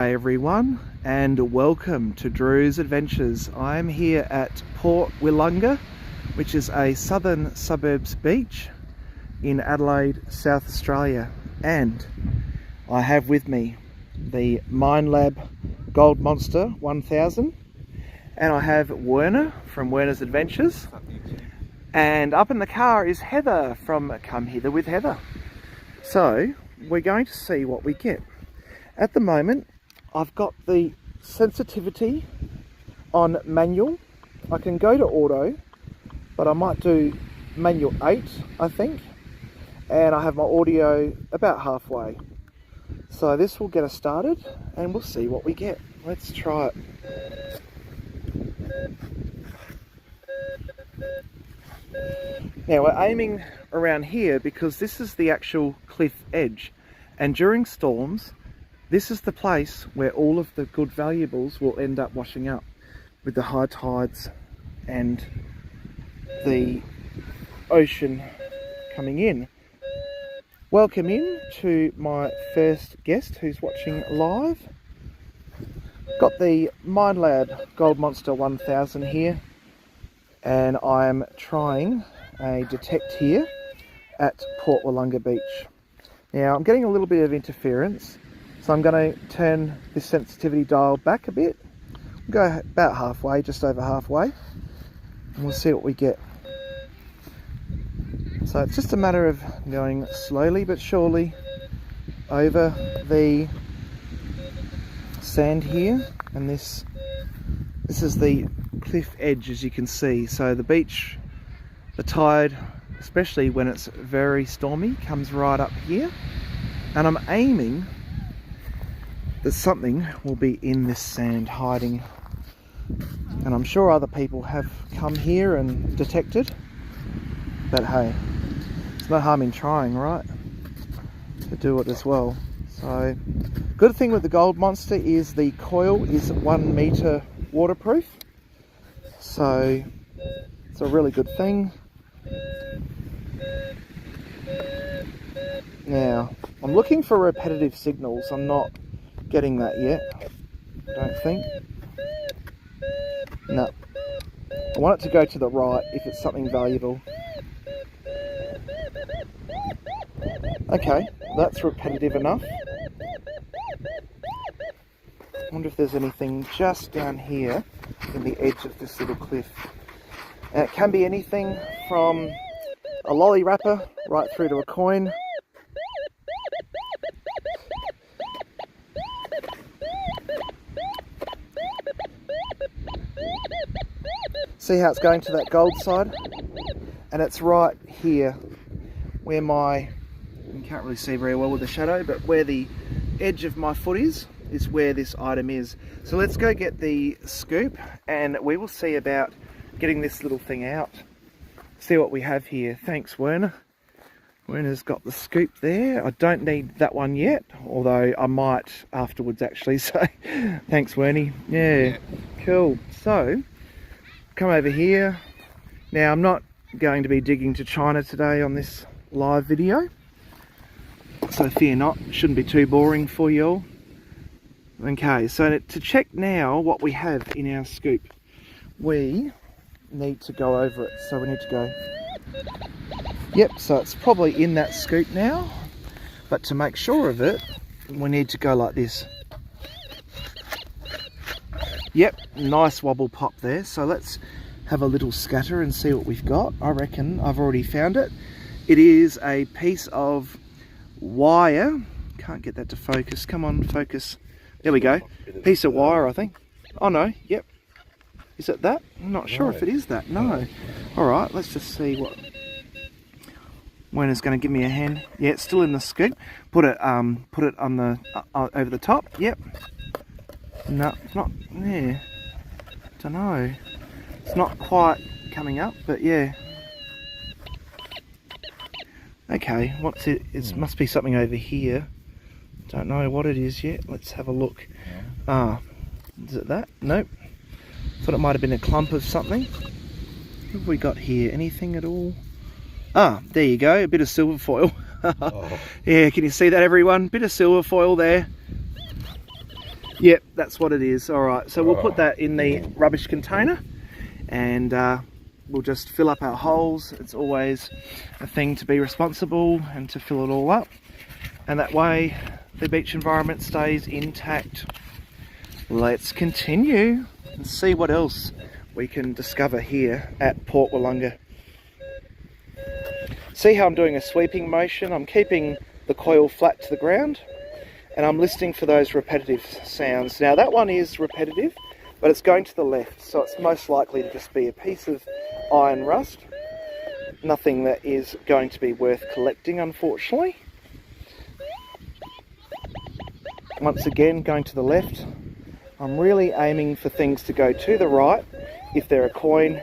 Hey everyone, and welcome to Drew's Adventures. I'm here at Port Willunga, which is a southern suburbs beach in Adelaide, South Australia, and I have with me the Minelab Gold Monster 1000, and I have Werner from Werner's Adventures, and up in the car is Heather from Come Hither with Heather. So we're going to see what we get. At the moment I've got the sensitivity on manual. I can go to auto, but I might do manual 8, I think. And I have my audio about halfway. So this will get us started and we'll see what we get. Let's try it. Now we're aiming around here because this is the actual cliff edge. And during storms, this is the place where all of the good valuables will end up washing up with the high tides and the ocean coming in. Welcome in to my first guest who's watching live. Got the Minelab Gold Monster 1000 here, and I'm trying a detect here at Port Willunga Beach. Now I'm getting a little bit of interference, so I'm going to turn this sensitivity dial back a bit. We'll go about halfway, just over halfway, and we'll see what we get. So it's just a matter of going slowly but surely over the sand here, and this is the cliff edge, as you can see. So the beach, the tide, especially when it's very stormy, comes right up here, and I'm aiming that something will be in this sand hiding, and I'm sure other people have come here and detected, but hey, it's no harm in trying, right, to do it as well. So good thing with the Gold Monster is the coil is 1 meter waterproof, so it's a really good thing. Now I'm looking for repetitive signals. I'm not getting that yet, I don't think. No, I want it to go to the right if it's something valuable. Okay, that's repetitive enough. I wonder if there's anything just down here in the edge of this little cliff. And it can be anything from a lolly wrapper right through to a coin. See how it's going to that gold side? And it's right here where you can't really see very well with the shadow, but where the edge of my foot is where this item is. So let's go get the scoop and we will see about getting this little thing out. See what we have here. Thanks, Werner. Werner's got the scoop there. I don't need that one yet, although I might afterwards actually, so thanks, Wernie. Yeah, cool. So come over here. Now I'm not going to be digging to China today on this live video, so fear not, it shouldn't be too boring for you all. Okay, so to check now what we have in our scoop, we need to go over it. So we need to go, yep, so it's probably in that scoop now, but to make sure of it, we need to go like this. Yep, nice wobble pop there. So let's have a little scatter and see what we've got. I reckon I've already found it. It is a piece of wire. Can't get that to focus. Come on, focus. There we go. Piece of wire, I think. Oh no, yep. Is it that? I'm not sure if it is that. No. Alright, let's just see what Werner's going to give me a hand. Yeah, it's still in the scoop. Put it on the over the top. Yep. No, it's not there. Don't know. It's not quite coming up, but yeah. Okay, what's it? It must be something over here. Don't know what it is yet. Let's have a look. Ah, is it that? Nope. Thought it might have been a clump of something. What have we got here? Anything at all? Ah, there you go. A bit of silver foil. Oh. Yeah, can you see that, everyone? Bit of silver foil there. Yep, that's what it is. All right, so we'll put that in the rubbish container, and we'll just fill up our holes. It's always a thing to be responsible and to fill it all up, and that way the beach environment stays intact. Let's continue and see what else we can discover here at Port Willunga. See how I'm doing a sweeping motion? I'm keeping the coil flat to the ground, and I'm listening for those repetitive sounds. Now that one is repetitive, but it's going to the left, so it's most likely to just be a piece of iron rust. Nothing that is going to be worth collecting, unfortunately. Once again, going to the left. I'm really aiming for things to go to the right if they're a coin.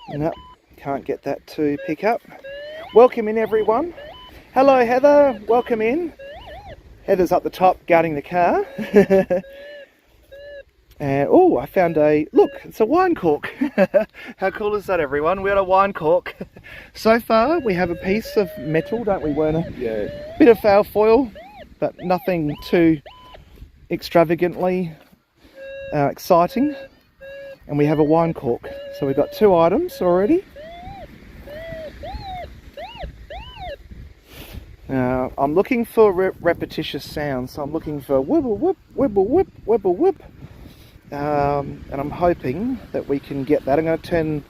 Nope, can't get that to pick up. Welcome in, everyone. Hello, Heather. Welcome in. Heather's up the top guarding the car. And oh, I found look, it's a wine cork. How cool is that, everyone? We got a wine cork. So far, we have a piece of metal, don't we, Werner? Yeah. Bit of foul foil, but nothing too extravagantly exciting. And we have a wine cork. So we've got 2 items already. Now, I'm looking for repetitious sounds, so I'm looking for wibble whip, wibble whip, wibble whip. And I'm hoping that we can get that. I'm going to turn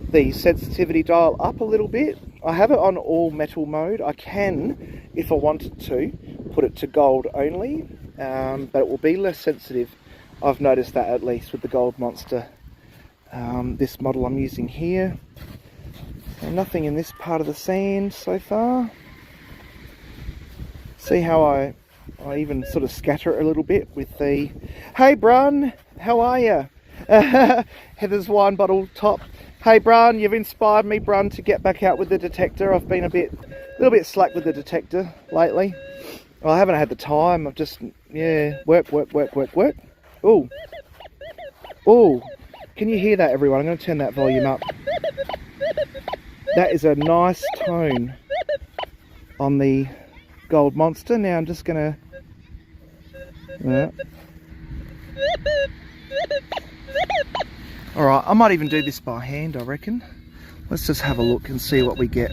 the sensitivity dial up a little bit. I have it on all metal mode. I can, if I wanted to, put it to gold only, but it will be less sensitive. I've noticed that, at least with the Gold Monster. This model I'm using here. And nothing in this part of the sand so far. See how I even sort of scatter it a little bit with the... Hey, Brun, how are you? Heather's wine bottle top. Hey, Brun, you've inspired me, Brun, to get back out with the detector. I've been a little bit slack with the detector lately. Well, I haven't had the time. I've just, yeah, work. Oh, can you hear that, everyone? I'm going to turn that volume up. That is a nice tone on the Gold Monster. Now I'm just going to... Alright, I might even do this by hand, I reckon. Let's just have a look and see what we get.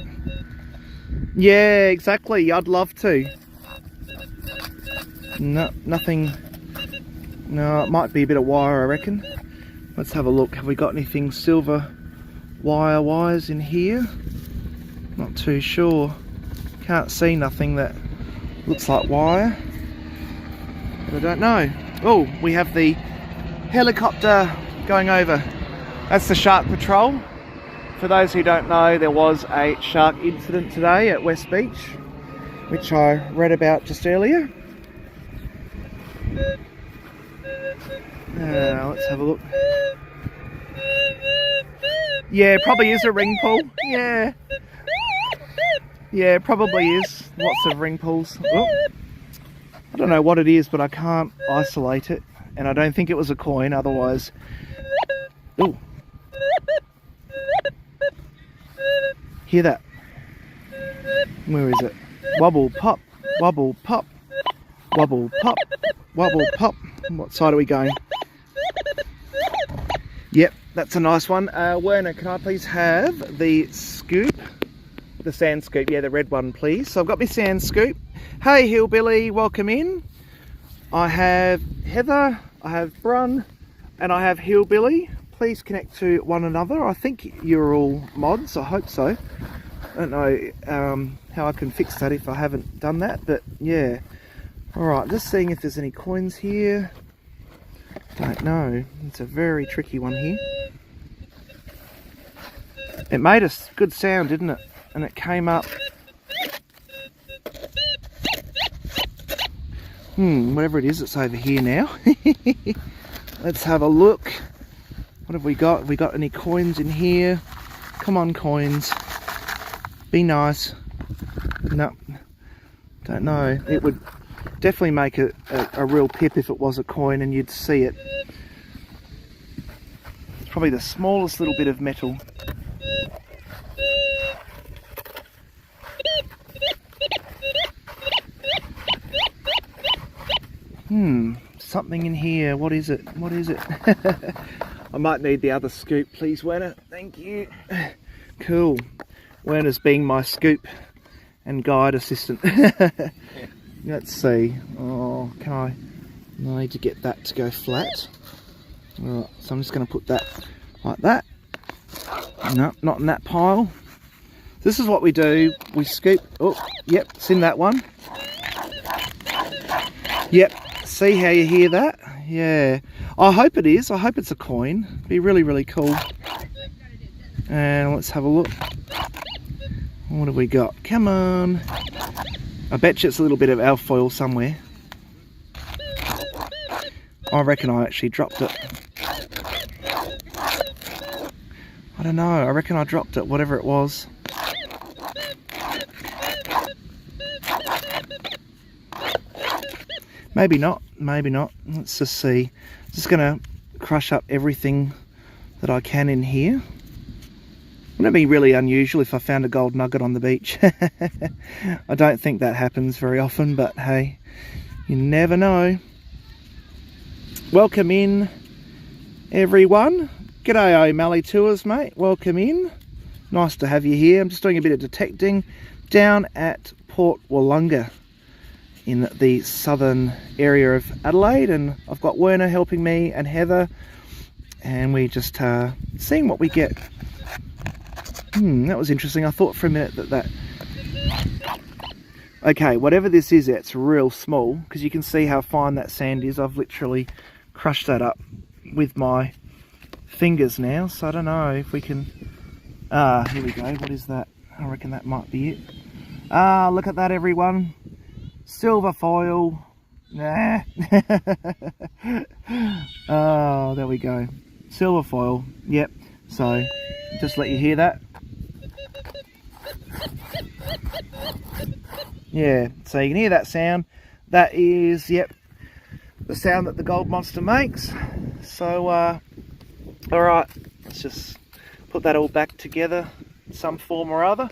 Yeah, exactly. I'd love to. No, nothing. No, it might be a bit of wire, I reckon. Let's have a look. Have we got anything silver wire-wise in here? Not too sure. Can't see nothing that looks like wire. But I don't know. Oh, we have the helicopter going over. That's the shark patrol. For those who don't know, there was a shark incident today at West Beach, which I read about just earlier. Let's have a look. Yeah, probably is a ring pull. Yeah. Yeah, probably is. Lots of ring pulls. Oh. I don't know what it is, but I can't isolate it. And I don't think it was a coin, otherwise... Ooh. Hear that? Where is it? Wobble, pop, wobble, pop, wobble, pop, wobble, pop. What side are we going? Yep, that's a nice one. Werner, can I please have the scoop? The sand scoop, yeah, the red one, please. So I've got my sand scoop. Hey, Hillbilly, welcome in. I have Heather, I have Brun, and I have Hillbilly. Please connect to one another. I think you're all mods, I hope so. I don't know how I can fix that if I haven't done that, but yeah. Alright, just seeing if there's any coins here. Don't know. It's a very tricky one here. It made a good sound, didn't it? And it came up. Whatever it is, it's over here now. Let's have a look. What have we got? Have we got any coins in here? Come on, coins. Be nice. No, don't know. It would definitely make a real pip if it was a coin and you'd see it. It's probably the smallest little bit of metal. Something in here. What is it? What is it? I might need the other scoop, please, Werner. Thank you. Cool. Werner's being my scoop and guide assistant. Let's see. Oh, can I need to get that to go flat. Alright, so I'm just going to put that like that. No, not in that pile. This is what we do. We scoop. Oh, yep, it's in that one. Yep, see how you hear that? Yeah. I hope it is. I hope it's a coin. It'd be really, really cool. And let's have a look. What have we got? Come on. I bet you it's a little bit of alfoil somewhere. I reckon I actually dropped it. I don't know. I reckon I dropped it, whatever it was. Maybe not. Maybe not. Let's just see. Just going to crush up everything that I can in here. Wouldn't it be really unusual if I found a gold nugget on the beach? I don't think that happens very often, but hey, you never know. Welcome in, everyone. G'day O'Malley Tours, mate. Welcome in. Nice to have you here. I'm just doing a bit of detecting down at Port Willunga in the southern area of Adelaide, and I've got Werner helping me and Heather, and we just seeing what we get. That was interesting. I thought for a minute that okay, whatever this is, it's real small, because you can see how fine that sand is. I've literally crushed that up with my fingers now, so I don't know if we can... here we go. What is that? I reckon that might be it. Look at that, everyone. Silver foil. Nah. Oh, there we go. Silver foil. Yep. So, just let you hear that. Yeah, so you can hear that sound. That is, yep, the sound that the gold monster makes. So, alright, let's just put that all back together in some form or other.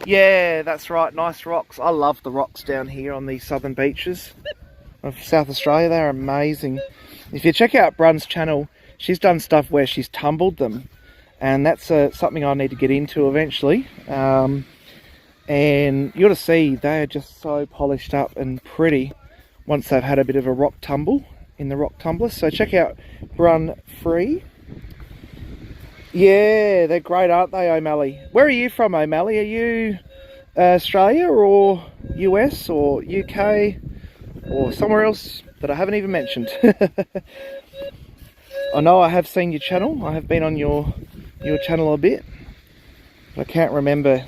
Yeah, that's right, nice rocks. I love the rocks down here on these southern beaches of South Australia. They're amazing. If you check out Brun's channel, she's done stuff where she's tumbled them, and that's something I need to get into eventually. And you ought to see, they are just so polished up and pretty once they've had a bit of a rock tumble in the rock tumbler. So check out Brun Free. Yeah, they're great, aren't they, O'Malley? Where are you from, O'Malley? Are you Australia or US or UK or somewhere else that I haven't even mentioned? I know I have seen your channel. I have been on your channel a bit, but I can't remember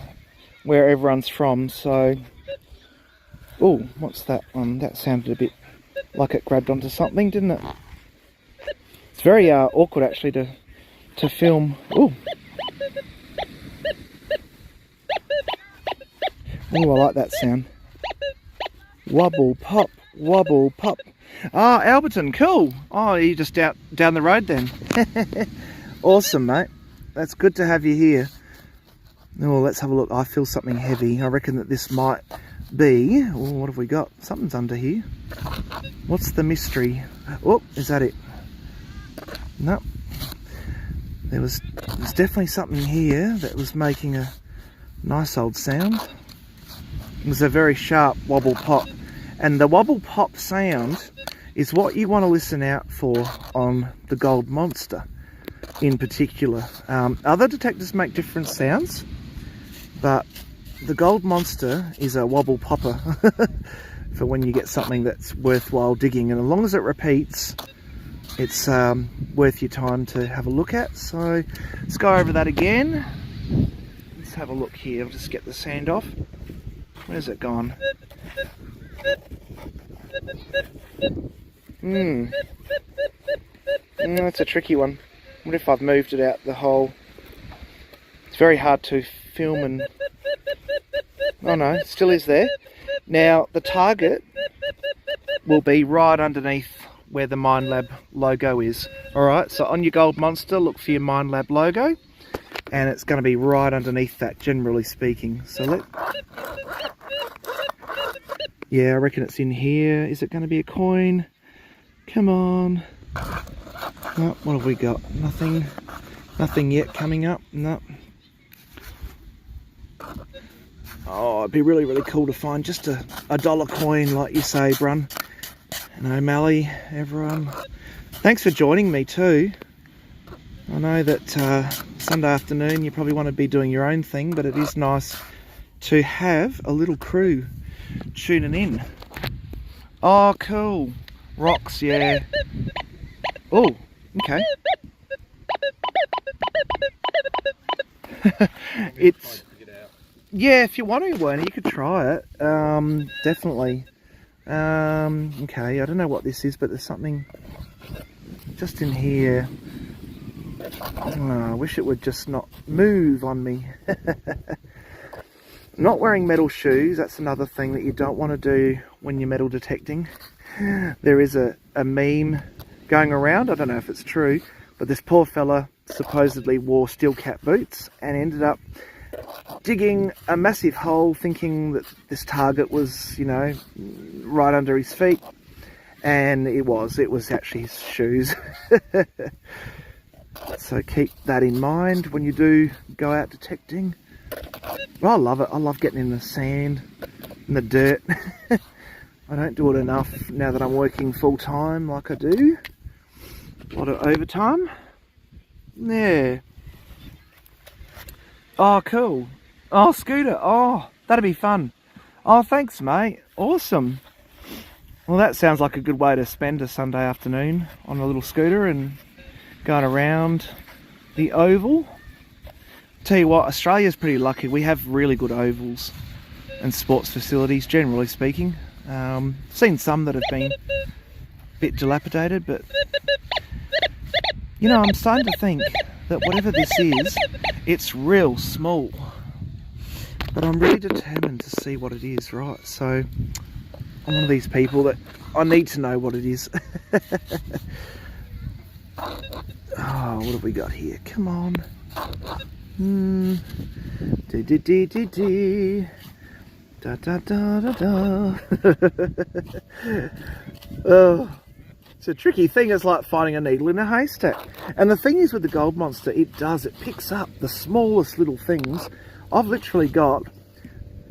where everyone's from. So, oh, what's that one? That sounded a bit like it grabbed onto something, didn't it? It's very awkward actually to film. Oh, I like that sound. Wobble pop, wobble pop. Ah, Alberton, cool. Oh, you're just out down the road then. Awesome, mate. That's good to have you here. Oh, let's have a look. I feel something heavy. I reckon that this might be... Oh, what have we got? Something's under here. What's the mystery? Oh, is that it? No. There's definitely something here that was making a nice old sound. It was a very sharp wobble pop. And the wobble pop sound is what you want to listen out for on the gold monster in particular. Other detectors make different sounds, but the gold monster is a wobble popper for when you get something that's worthwhile digging, and as long as it repeats, it's worth your time to have a look at. So let's go over that again. Let's have a look here. I'll just get the sand off. Where's it gone? That's a tricky one. What if I've moved it out the hole? It's very hard to film and... Oh no, it still is there. Now, the target will be right underneath where the Minelab logo is. Alright, so on your gold monster, look for your Minelab logo, and it's going to be right underneath that, generally speaking. So yeah, I reckon it's in here. Is it going to be a coin? Come on. Oh, what have we got? Nothing yet coming up. No. Oh, it'd be really, really cool to find just a dollar coin, like you say, Brun. And O'Malley, everyone. Thanks for joining me too. I know that Sunday afternoon you probably want to be doing your own thing, but it is nice to have a little crew tuning in. Oh, cool. Rocks, yeah. Oh, okay. It's, yeah, if you want to, Werner, you could try it. Definitely. Okay, I don't know what this is, but there's something just in here. Oh, I wish it would just not move on me. Not wearing metal shoes, that's another thing that you don't want to do when you're metal detecting. There is a meme going around, I don't know if it's true, but this poor fella supposedly wore steel cap boots and ended up digging a massive hole thinking that this target was, you know, right under his feet. And it was actually his shoes. So keep that in mind when you do go out detecting. Well, I love it. I love getting in the sand, in the dirt. I don't do it enough now that I'm working full time like I do. A lot of overtime. Yeah. Oh, cool. Oh, scooter. Oh, that'd be fun. Oh, thanks, mate. Awesome. Well, that sounds like a good way to spend a Sunday afternoon on a little scooter and going around the oval. Tell you what, Australia's pretty lucky. We have really good ovals and sports facilities, generally speaking. Seen some that have been a bit dilapidated, but you know, I'm starting to think that whatever this is, it's real small. But I'm really determined to see what it is, right? So I'm one of these people that I need to know what it is. Oh, what have we got here? Come on. Da da da da da. Oh, it's a tricky thing. It's like finding a needle in a haystack. And the thing is with the gold monster, it picks up the smallest little things. I've literally got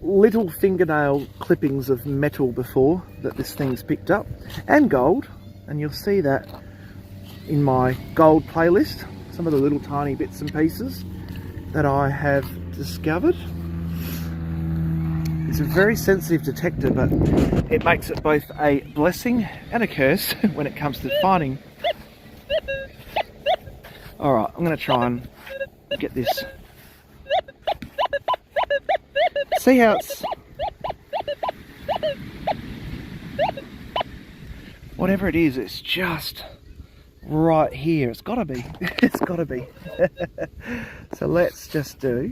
little fingernail clippings of metal before that this thing's picked up, and gold, and you'll see that in my gold playlist, some of the little tiny bits and pieces that I have discovered. It's a very sensitive detector, but it makes it both a blessing and a curse when it comes to finding. Alright, I'm going to try and get this. See how it's... Whatever it is, it's just right here. It's got to be. It's got to be. So let's just do...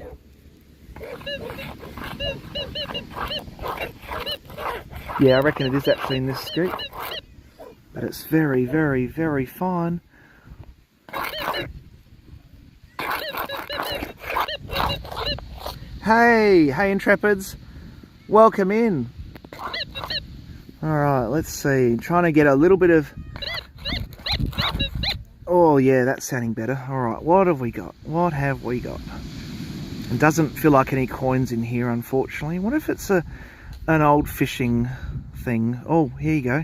Yeah, I reckon it is actually in this scoop. But it's very, very, very fine. Hey Intrepids, welcome in. Alright, let's see, trying to get a little bit of... Oh yeah, that's sounding better. Alright, what have we got? What have we got? It doesn't feel like any coins in here, unfortunately. What if it's an old fishing thing? Oh, here you go.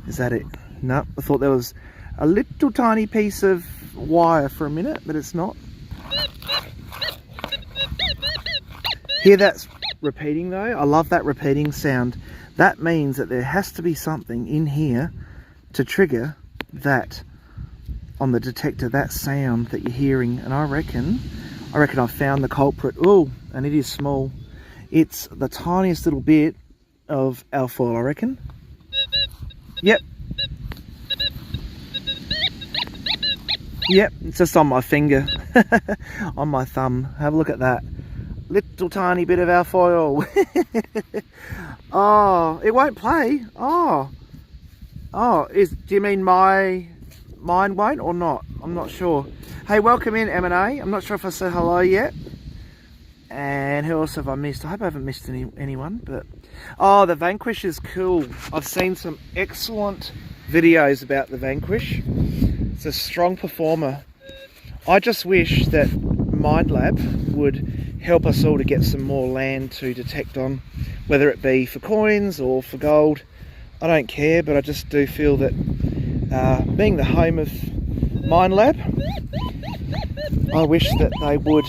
Is that it? No, I thought there was a little tiny piece of wire for a minute, but it's not. Hear that's repeating though? I love that repeating sound. That means that there has to be something in here to trigger that on the detector, that sound that you're hearing. And I reckon I've found the culprit. Oh, and it is small. It's the tiniest little bit of alfoil, I reckon. Yep. Yep, it's just on my finger, on my thumb. Have a look at that. Little tiny bit of alfoil. Oh, it won't play. Oh, do you mean mine won't or not? I'm not sure. Hey, welcome in, M&A. I'm not sure if I said hello yet. And who else have I missed? I hope I haven't missed anyone, but... Oh, the Vanquish is cool. I've seen some excellent videos about the Vanquish. It's a strong performer. I just wish that Minelab would help us all to get some more land to detect on, whether it be for coins or for gold. I don't care, but I just do feel that being the home of Minelab, I wish that they would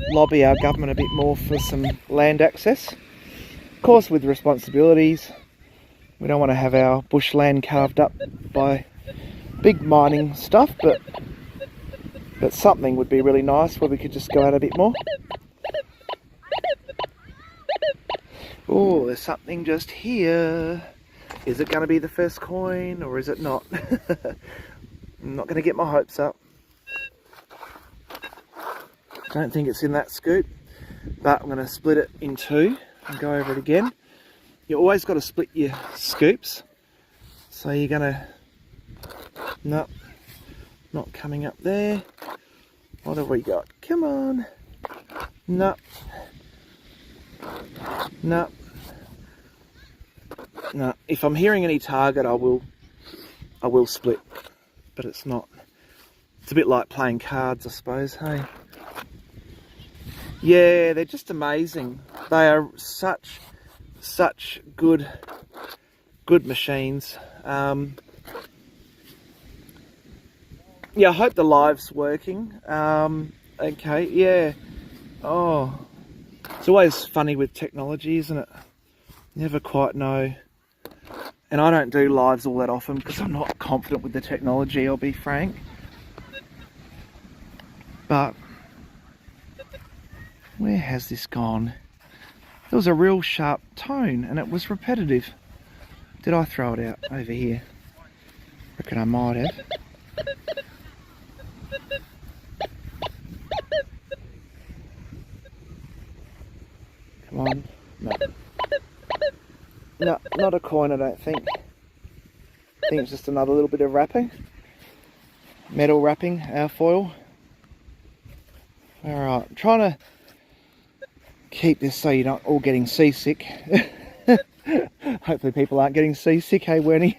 lobby our government a bit more for some land access. Of course, with responsibilities. We don't want to have our bushland carved up by big mining stuff, but something would be really nice where we could just go out a bit more. Oh, there's something just here. Is it going to be the first coin or is it not? I'm not going to get my hopes up. Don't think it's in that scoop, but I'm going to split it in two and go over it again. You always got to split your scoops. So you're going to... No, not coming up there. What have we got? Come on. No. No. No. If I'm hearing any target, I will split. But it's not. It's a bit like playing cards, I suppose, hey? Yeah, they're just amazing. They are such good machines. Yeah, I hope the live's working. Okay, yeah. Oh, it's always funny with technology, isn't it? Never quite know. And I don't do lives all that often because I'm not confident with the technology, I'll be frank. But where has this gone? There was a real sharp tone and it was repetitive. Did I throw it out over here? Reckon I might have. Come on. No. No, not a coin, I don't think. I think it's just another little bit of wrapping. Metal wrapping, our foil. Alright, I'm trying to keep this so you're not all getting seasick. Hopefully people aren't getting seasick, hey Wernie?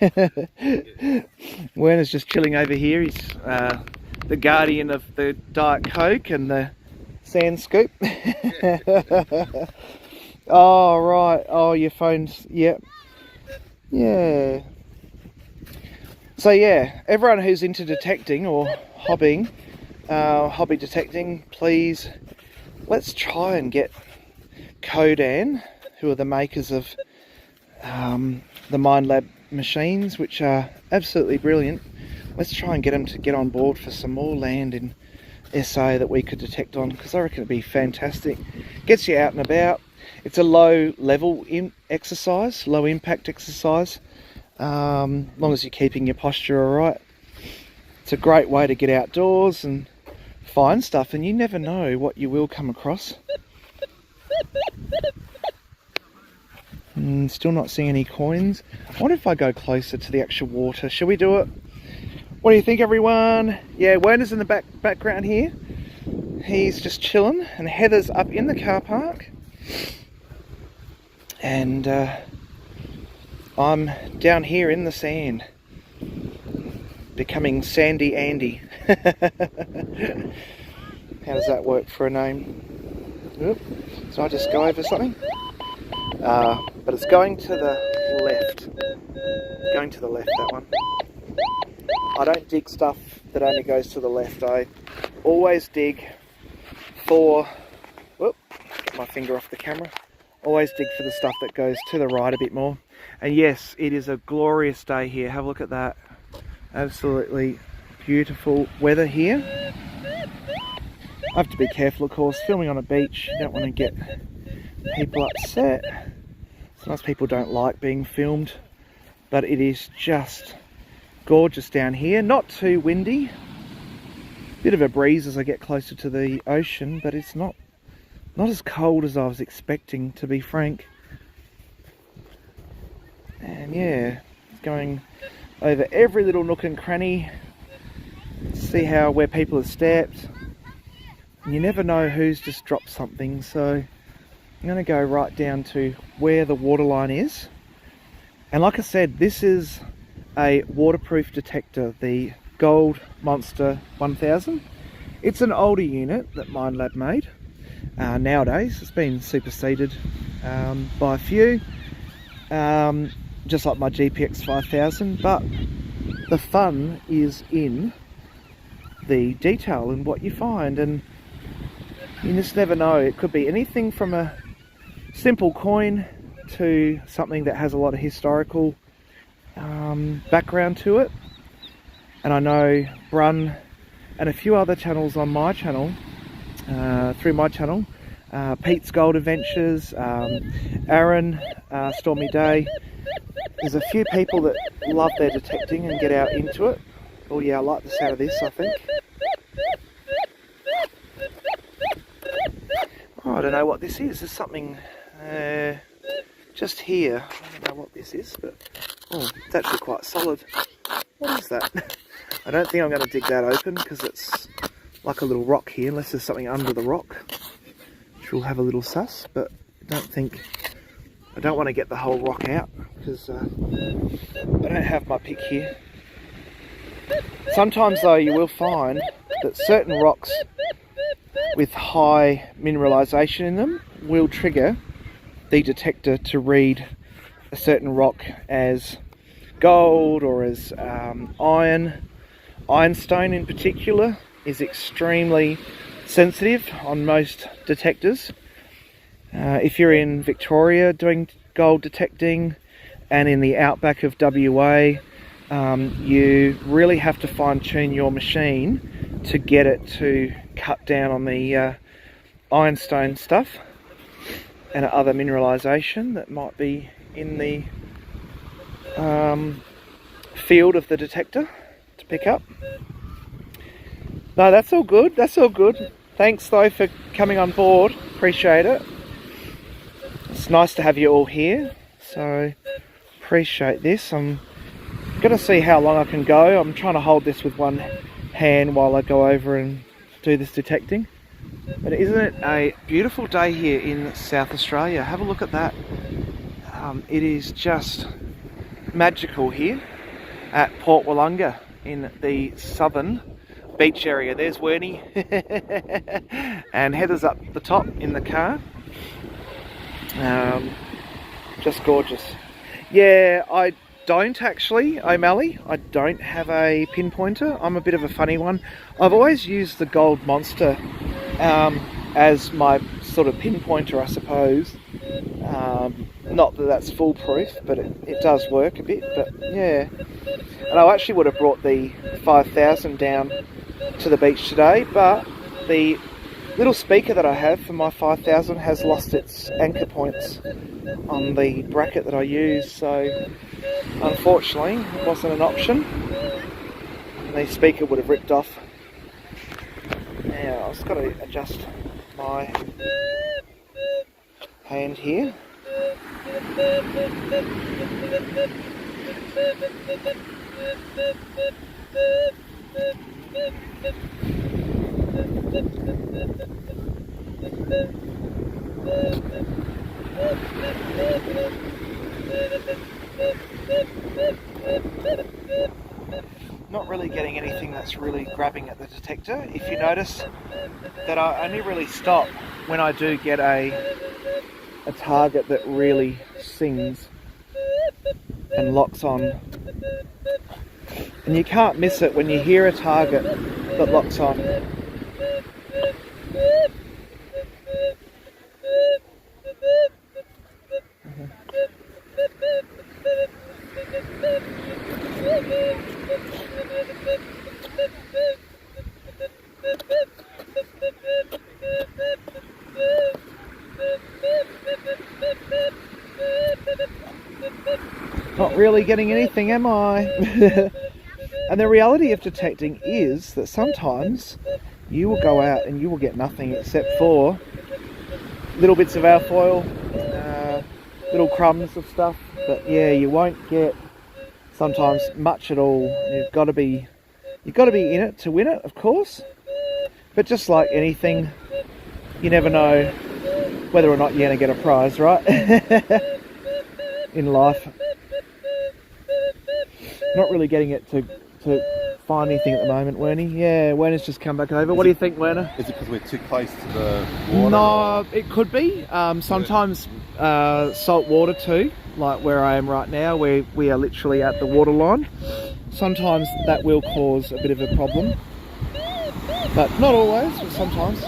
Werner's just chilling over here. He's the guardian of the Diet Coke and the sand scoop. Oh, right. Oh, your phone's... Yep. Yeah. So, yeah. Everyone who's into detecting or hobby detecting, please, let's try and get Codan, who are the makers of the Minelab machines, which are absolutely brilliant. Let's try and get them to get on board for some more land in SA that we could detect on, because I reckon it'd be fantastic. Gets you out and about. It's a low level exercise, low impact exercise, long as you're keeping your posture alright. It's a great way to get outdoors and find stuff, and you never know what you will come across. Still not seeing any coins. I wonder if I go closer to the actual water. Shall we do it? What do you think, everyone? Yeah, Werner's in the background here. He's just chilling, and Heather's up in the car park. And I'm down here in the sand, becoming Sandy Andy. How does that work for a name? Oop. So I just go over something? But it's going to the left. Going to the left, that one. I don't dig stuff that only goes to the left. I always dig for... Whoop, get my finger off the camera. Always dig for the stuff that goes to the right a bit more. And yes, it is a glorious day here. Have a look at that. Absolutely beautiful weather here. I have to be careful, of course. Filming on a beach, you don't want to get people upset. Sometimes people don't like being filmed, but it is just gorgeous down here. Not too windy. Bit of a breeze as I get closer to the ocean, but it's not as cold as I was expecting, to be frank. And yeah, going over every little nook and cranny. See where people have stepped. And you never know who's just dropped something, so I'm going to go right down to where the waterline is. And like I said, this is a waterproof detector, the Gold Monster 1000. It's an older unit that Minelab made. Nowadays it's been superseded by a few, just like my GPX 5000, but the fun is in the detail and what you find, and you just never know. It could be anything from a simple coin to something that has a lot of historical background to it. And I know Brun and a few other channels on my channel, through my channel, Pete's Gold Adventures, Aaron, Stormy Day. There's a few people that love their detecting and get out into it. Oh yeah, I like the sound of this, I think. Oh, I don't know what this is. There's something just here. I don't know what this is, but oh, it's actually quite solid. What is that? I don't think I'm going to dig that open because it's like a little rock here, unless there's something under the rock, which will have a little sus, but I don't want to get the whole rock out because I don't have my pick here. Sometimes though you will find that certain rocks with high mineralisation in them will trigger the detector to read a certain rock as gold or as iron. Ironstone in particular is extremely sensitive on most detectors. If you're in Victoria doing gold detecting and in the outback of WA, you really have to fine tune your machine to get it to cut down on the ironstone stuff and other mineralisation that might be in the field of the detector to pick up. No, that's all good, that's all good. Thanks though for coming on board, appreciate it. It's nice to have you all here, so appreciate this. I'm gonna see how long I can go. I'm trying to hold this with one hand while I go over and do this detecting. But isn't it a beautiful day here in South Australia? Have a look at that. It is just magical here at Port Willunga in the southern beach area. There's Wernie and Heather's up the top in the car. Just gorgeous. Yeah, I don't actually, O'Malley. I don't have a pinpointer. I'm a bit of a funny one. I've always used the Gold Monster as my sort of pinpointer, I suppose. Not that that's foolproof, but it does work a bit. But yeah, and I actually would have brought the 5000 down to the beach today, but the little speaker that I have for my 5000 has lost its anchor points on the bracket that I use, so unfortunately it wasn't an option. The speaker would have ripped off. Now I've just got to adjust my hand here. Not really getting anything that's really grabbing at the detector. If you notice that I only really stop when I do get a target that really sings and locks on. And you can't miss it when you hear a target that locks on. Not really getting anything, am I? And the reality of detecting is that sometimes you will go out and you will get nothing except for little bits of alfoil, little crumbs of stuff. But yeah, you won't get sometimes much at all. You've got to be in it to win it, of course. But just like anything, you never know whether or not you're going to get a prize, right? In life. not really getting it to find anything at the moment, Wernie. Yeah, Werner's just come back over. What do you think, Werner? Is it because we're too close to the water? No, it could be. Sometimes salt water too, like where I am right now, where we are literally at the water line. Sometimes that will cause a bit of a problem, but not always, but sometimes.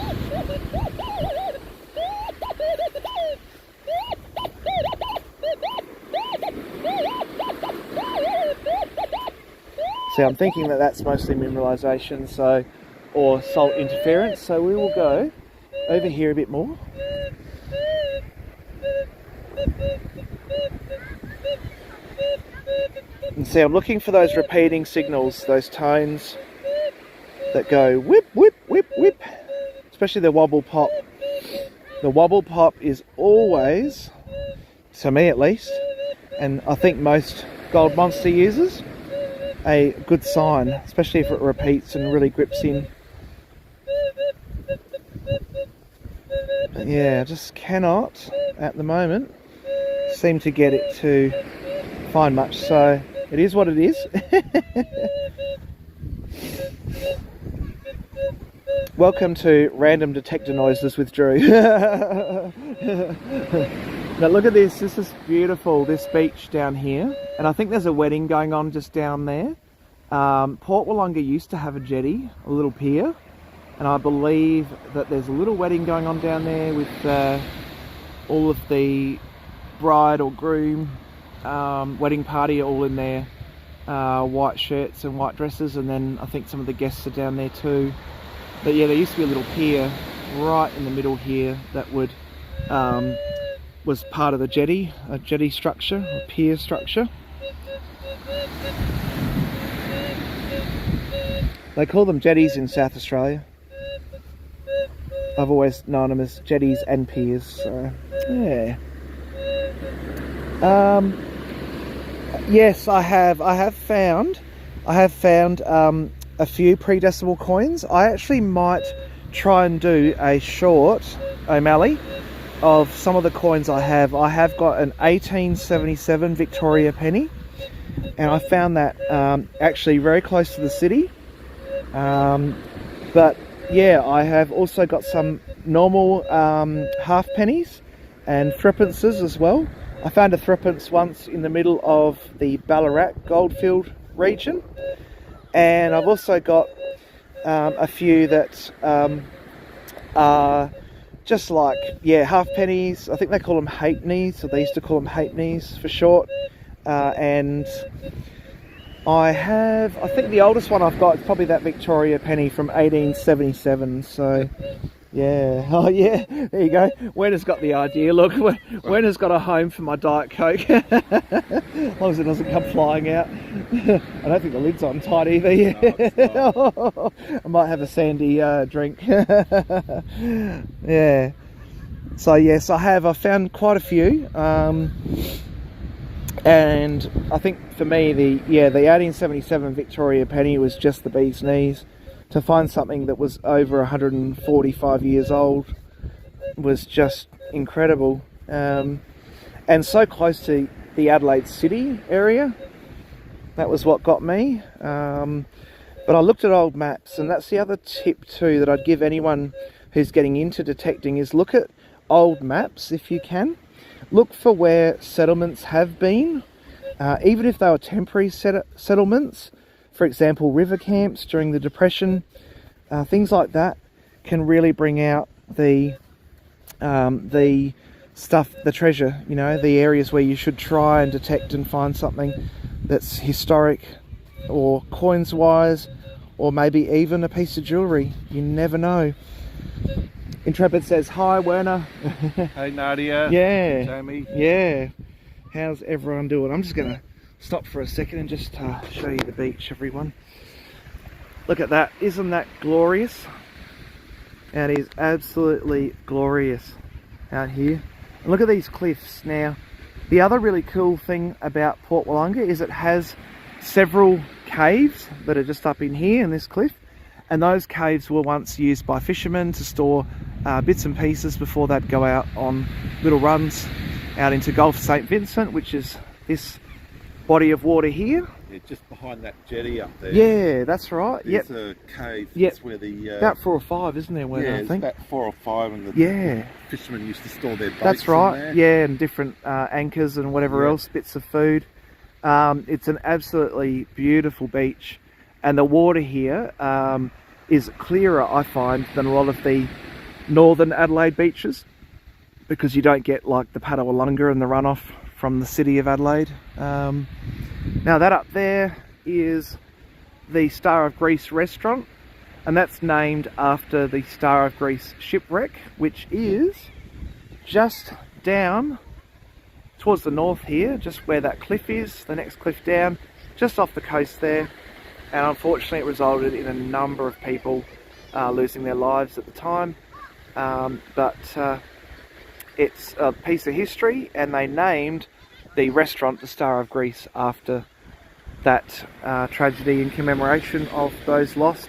So I'm thinking that that's mostly mineralisation, so, or salt interference. So we will go over here a bit more. And see, I'm looking for those repeating signals, those tones that go whip, whip, whip, whip, especially the wobble pop. The wobble pop is always, to me at least, and I think most gold monster users, a good sign, especially if it repeats and really grips in. But yeah, I just cannot at the moment seem to get it to find much, so it is what it is. Welcome to Random Detector Noises with Drew. Now look at this, this is beautiful, this beach down here, and I think there's a wedding going on just down there. Port Willunga used to have a jetty, a little pier, and I believe that there's a little wedding going on down there with all of the bride or groom wedding party all in their white shirts and white dresses, and then I think some of the guests are down there too. But yeah, there used to be a little pier right in the middle here that would was part of the jetty, a jetty structure, a pier structure. They call them jetties in South Australia. I've always known them as jetties and piers, so yeah. Yes, I have found a few pre-decimal coins. I actually might try and do a short O'Malley of some of the coins I have. I have got an 1877 Victoria penny, and I found that actually very close to the city. But yeah, I have also got some normal half pennies and threepences as well. I found a threepence once in the middle of the Ballarat goldfield region, and I've also got a few that are just like, yeah, half pennies. I think they call them halfpennies, or they used to call them halfpennies for short. And I think the oldest one I've got is probably that Victoria penny from 1877. So yeah, oh yeah, there you go. Werner's got the idea. Look, Werner's got a home for my Diet Coke. As long as it doesn't come flying out. I don't think the lid's on tight either. No, I might have a sandy drink. Yeah. So yes, I found quite a few. And I think for me, the 1877 Victoria penny was just the bee's knees. To find something that was over 145 years old was just incredible. And so close to the Adelaide City area, that was what got me. But I looked at old maps, and that's the other tip too that I'd give anyone who's getting into detecting, is look at old maps if you can. Look for where settlements have been, even if they were temporary settlements. For example, river camps during the Depression, things like that can really bring out the stuff, the treasure, you know, the areas where you should try and detect and find something that's historic or coins wise, or maybe even a piece of jewellery. You never know. Intrepid says, hi Werner. Hey Nadia. Yeah. Jamie. Yeah. How's everyone doing? I'm just going to stop for a second and just show you the beach, everyone. Look at that. Isn't that glorious? It is absolutely glorious out here. And look at these cliffs. Now, the other really cool thing about Port Willunga is it has several caves that are just up in here in this cliff. And those caves were once used by fishermen to store bits and pieces before they'd go out on little runs out into Gulf St. Vincent, which is this body of water here. Yeah, just behind that jetty up there. Yeah, that's right. There's a cave. Yep. That's where the About 4 or 5, isn't there? Where yeah, I it's think. about 4 or 5, and the Yeah, fishermen used to store their boats. that's in right. there. Yeah, and different anchors and whatever Yeah. else, bits of food. It's an absolutely beautiful beach, and the water here is clearer, I find, than a lot of the northern Adelaide beaches, because you don't get like the Willunga and the runoff from the city of Adelaide. Now that up there is the Star of Greece restaurant, and that's named after the Star of Greece shipwreck, which is just down towards the north here, just where that cliff is, the next cliff down, just off the coast there. And unfortunately it resulted in a number of people losing their lives at the time, but it's a piece of history, and they named the restaurant the Star of Greece after that tragedy, in commemoration of those lost.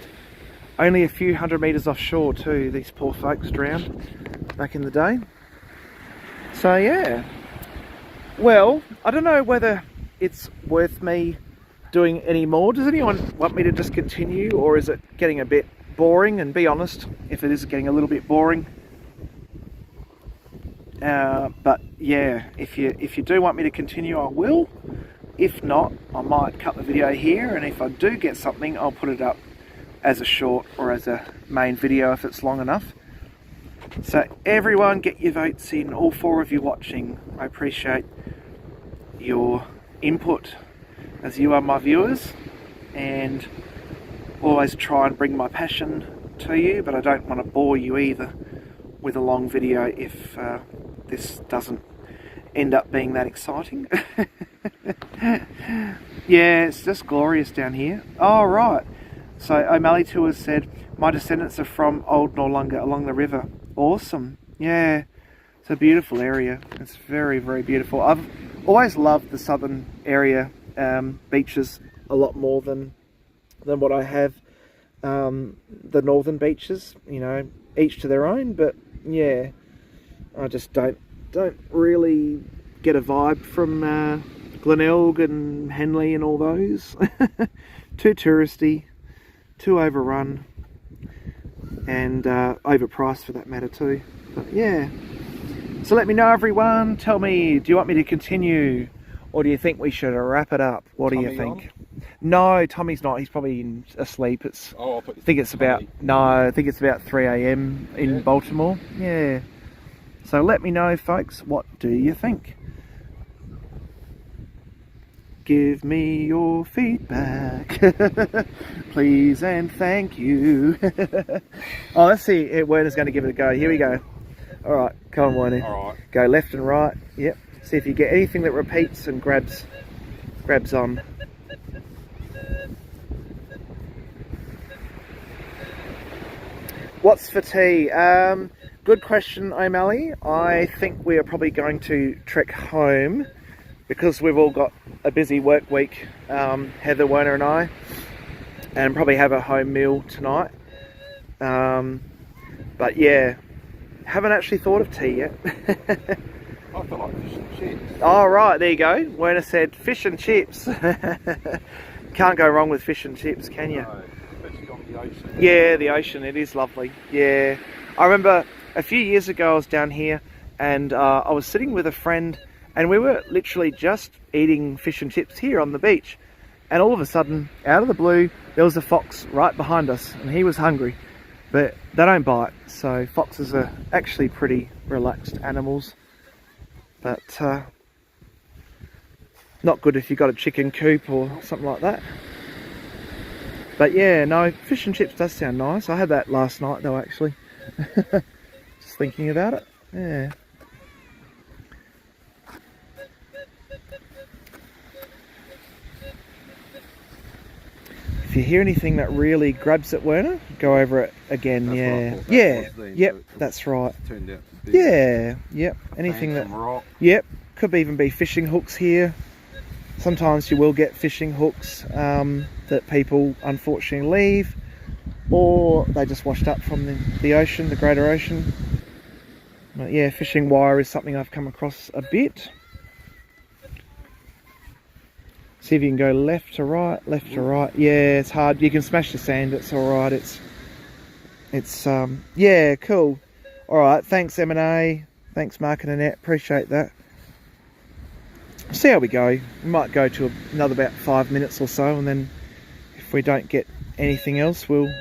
Only a few hundred metres offshore too, these poor folks drowned back in the day. So yeah, well, I don't know whether it's worth me doing any more. Does anyone want me to just continue, or is it getting a bit boring? And be honest, if it is getting a little bit boring, but yeah, if you do want me to continue, I will. If not, I might cut the video here, and if I do get something, I'll put it up as a short or as a main video if it's long enough. So everyone, get your votes in, all 4 of you watching. I appreciate your input, as you are my viewers, and always try and bring my passion to you, but I don't want to bore you either with a long video if this doesn't end up being that exciting. Yeah, it's just glorious down here. Oh right, so O'Malley Tours said my descendants are from Old Willunga along the river. Awesome. Yeah, it's a beautiful area. It's very, very beautiful. I've always loved the southern area beaches a lot more than what I have the northern beaches. You know, each to their own, but yeah, I just don't really get a vibe from Glenelg and Henley and all those. Too touristy, too overrun, and overpriced for that matter too. But yeah, so let me know, everyone. Tell me, do you want me to continue, or do you think we should wrap it up? What do you think? On? No, Tommy's not. He's probably asleep. It's I think it's about 3 a.m. in Baltimore. Yeah. So let me know, folks, what do you think? Give me your feedback, please and thank you. Oh, let's see if Werner's going to give it a go. Here we go. All right, come on, Werner. All right. Go left and right. Yep. See if you get anything that repeats and grabs on. What's for tea? Good question, O'Malley. I think we are probably going to trek home because we've all got a busy work week, Heather, Werner and I, and probably have a home meal tonight. But yeah, haven't actually thought of tea yet. I feel like fish and chips. Oh right, there you go. Werner said fish and chips. Can't go wrong with fish and chips, can you? No, especially on the ocean. Yeah, the ocean, it is lovely. Yeah, I remember a few years ago I was down here, and I was sitting with a friend, and we were literally just eating fish and chips here on the beach, and all of a sudden, out of the blue, there was a fox right behind us, and he was hungry, but they don't bite, so foxes are actually pretty relaxed animals, but not good if you've got a chicken coop or something like that. But yeah, no, fish and chips does sound nice. I had that last night though, actually. Just thinking about it. Yeah. If you hear anything that really grabs at Werner, go over it again. That's yeah. Yep, that's right. Turned out to be Yep. Anything that. rock. Yep. Could even be fishing hooks here. Sometimes you will get fishing hooks that people unfortunately leave, or they just washed up from the ocean, the greater ocean. But yeah, fishing wire is something I've come across a bit. See if you can go left to right, left to right. Yeah, it's hard. You can smash the sand. It's all right. It's yeah, cool. All right. Thanks, M&A. Thanks, Mark and Annette. Appreciate that. See how we go. We might go to another about 5 minutes or so, and then if we don't get anything else, we'll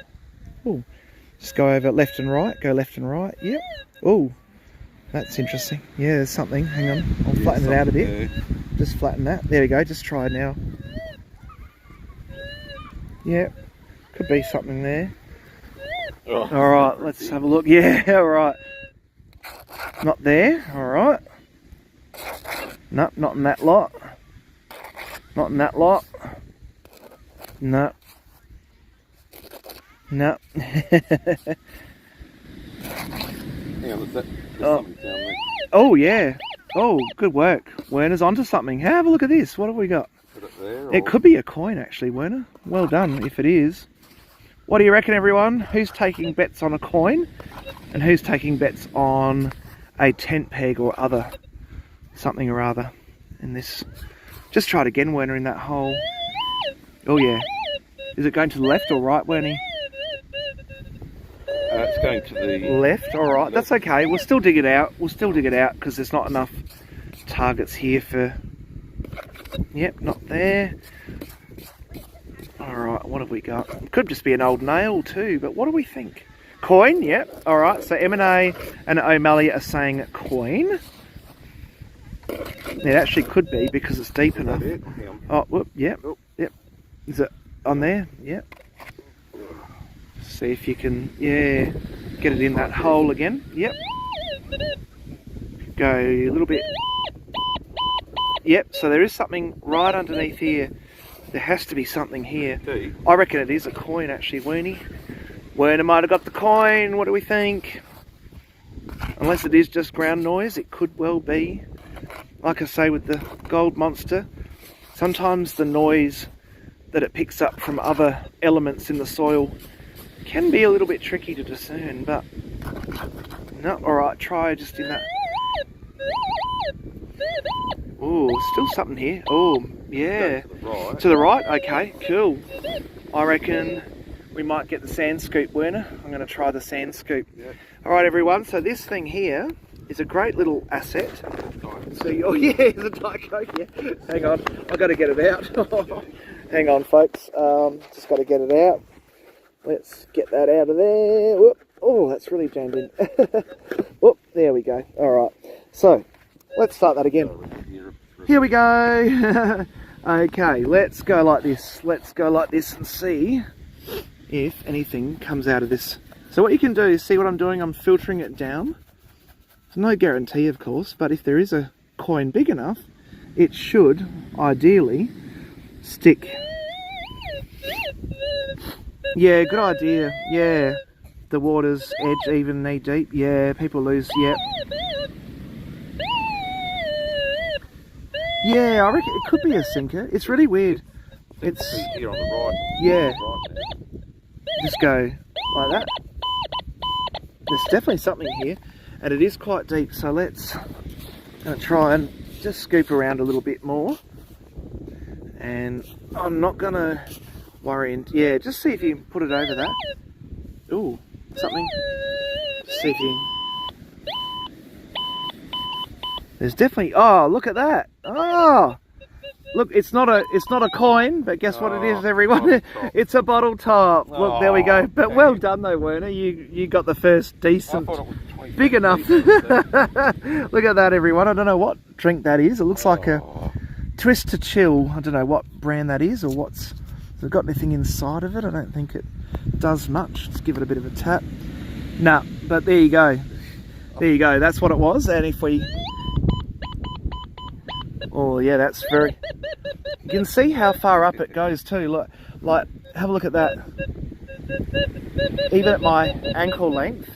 just go over left and right. Go left and right. Yep. Oh, that's interesting. Yeah, there's something. Hang on. I'll flatten it out a bit. Yeah. Just flatten that. There we go. Just try now. Yeah, could be something there. Oh. All right, let's have a look. Yeah, all right. Not there. All right. No, not in that lot. Not in that lot. No. No. Hang on, there's something down there. Oh yeah. Oh, good work. Werner's onto something. Have a look at this. What have we got? Put it there. It could be a coin actually, Werner. Well done if it is. What do you reckon, everyone? Who's taking bets on a coin? And who's taking bets on a tent peg or other something or other in this? Just try it again, Werner, in that hole. Oh yeah. Is it going to the left or right, Werner? It's going to the Left, all right. That's okay. We'll still dig it out. We'll still dig it out because there's not enough targets here for... Yep, not there. All right, what have we got? Could just be an old nail too, but what do we think? Coin, yep. All right, so M&A and O'Malley are saying coin. It actually could be because it's deep enough. Oh, whoop, yep, yep. Is it on there? Yep. See if you can, yeah, get it in that hole again. Yep. Go a little bit. Yep, so there is something right underneath here. There has to be something here. I reckon it is a coin actually, Weenie. Werner might have got the coin. What do we think? Unless it is just ground noise, it could well be. Like I say with the gold monster, sometimes the noise that it picks up from other elements in the soil can be a little bit tricky to discern, but no, alright, try just in that. Oh, still something here. Oh, yeah. To the right? Okay, cool. I reckon we might get the sand scoop, Werner. I'm going to try the sand scoop. Yeah. Alright, everyone, so this thing here is a great little asset. So, oh yeah, it's a Diet Coke, yeah. Hang on, I've got to get it out. Hang on, folks. Just got to get it out. Let's get that out of there. Whoop. Oh, that's really jammed in. Whoop, there we go. Alright, so let's start that again. Here we go. Okay, let's go like this. Let's go like this and see if anything comes out of this. So what you can do is see what I'm doing. I'm filtering it down. There's no guarantee, of course, but if there is a coin big enough, it should ideally stick. Yeah, good idea. Yeah, the water's edge even knee deep. Yeah, people lose. Yep. Yeah, I reckon it could be a sinker. It's really weird. It's here on the right. Yeah. Just go like that. There's definitely something here, and it is quite deep. So let's try and just scoop around a little bit more. And I'm not gonna worry. And yeah, just see if you can put it over that. Ooh, something. Just see if you. There's definitely. Oh, look at that. Oh, look, it's not a coin, but guess what it is, everyone? It's a bottle top. Look, there we go. But well done though, Werner. You got the first decent, big enough. Look at that, everyone. I don't know what drink that is. It looks like a Twist to Chill. I don't know what brand that is or what's. Has it got anything inside of it? I don't think it does much. Let's give it a bit of a tap. Nah, but there you go. There you go. That's what it was. And if we. Oh yeah, that's very. You can see how far up it goes too. Look, like have a look at that. Even at my ankle length,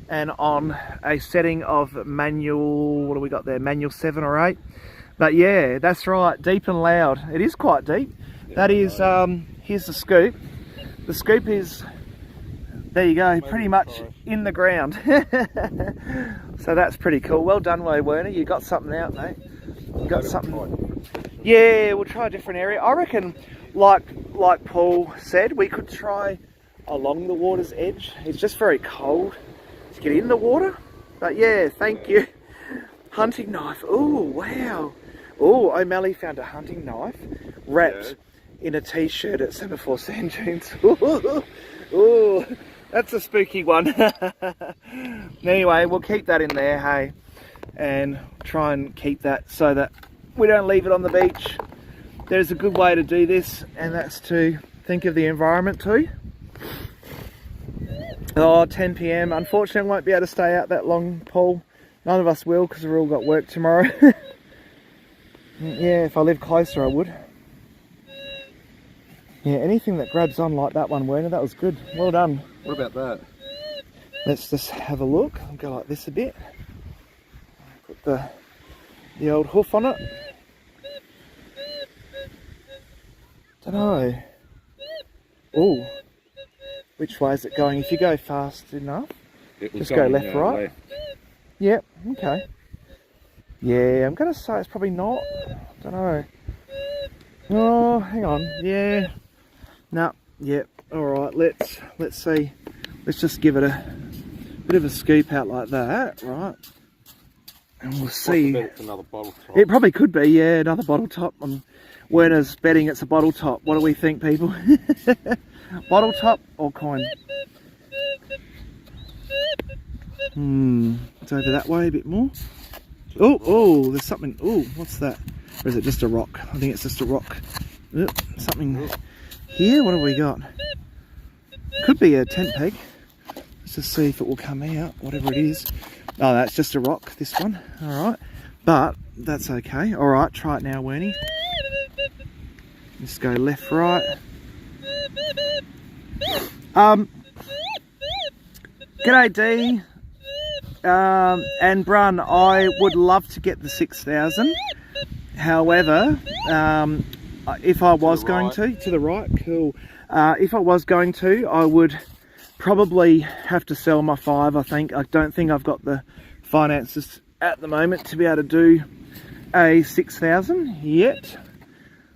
and on a setting of manual. What do we got there? Manual 7 or 8. But yeah, that's right. Deep and loud. It is quite deep. That is. Here's the scoop. The scoop is. There you go. Pretty much in the ground. So that's pretty cool. Well done, Werner. You got something out, mate. You got something. Yeah, we'll try a different area. I reckon, like Paul said, we could try along the water's edge. It's just very cold to get in the water. But yeah, thank you. Hunting knife. Oh, wow. Oh, O'Malley found a hunting knife wrapped in a t-shirt at Semaphore Sand Dunes. Oh, that's a spooky one. Anyway, we'll keep that in there, hey, and try and keep that so that we don't leave it on the beach. There's a good way to do this, and that's to think of the environment too. Oh, 10 PM. Unfortunately, I won't be able to stay out that long, Paul. None of us will, because we've all got work tomorrow. Yeah, if I lived closer, I would. Yeah, anything that grabs on like that one, Werner, that was good. Well done. What about that? Let's just have a look. I'll go like this a bit. Put the old hoof on it. Don't know. Oh, which way is it going? If you go fast enough, just go left, right. Left. Yep. Okay. Yeah, I'm gonna say it's probably not. Don't know. Oh, hang on. Yeah. No. Yep. All right. Let's see. Let's just give it a bit of a scoop out like that, right? And we'll see. It's another bottle top. It probably could be, yeah, another bottle top. Werner's betting it's a bottle top. What do we think, people? Bottle top or coin? It's over that way a bit more. Oh, there's something. Oh, what's that? Or is it just a rock? I think it's just a rock. Something here. What have we got? Could be a tent peg. Let's just see if it will come out, whatever it is. Oh, that's just a rock, this one. All right, but that's okay. All right, try it now, Wernie. Just go left, right. G'day, D. And Brun, I would love to get the 6,000. However, if I was going to the right, cool. If I was going to, I would probably have to sell my 5, I think. I don't think I've got the finances at the moment to be able to do a 6,000 yet.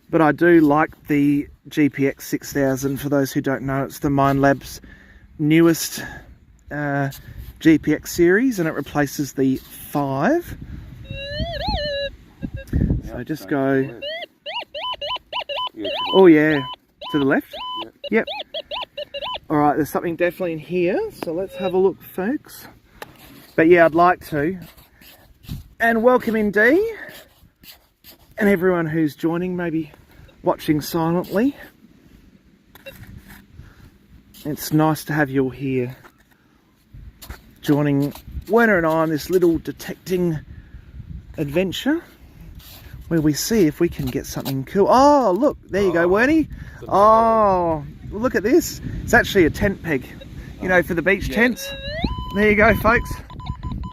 But I do like the GPX 6000. For those who don't know, it's the Mind Lab's newest GPX series, and it replaces the 5. So just go. Oh yeah, to the left. Yep. All right, there's something definitely in here, so let's have a look, folks. But yeah, I'd like to. And welcome in, D, and everyone who's joining, maybe watching silently. It's nice to have you all here, joining Werner and I on this little detecting adventure, where we see if we can get something cool. Oh, look, there you go, Wernie. Oh, look at this. It's actually a tent peg, you know, for the beach tents. There you go, folks.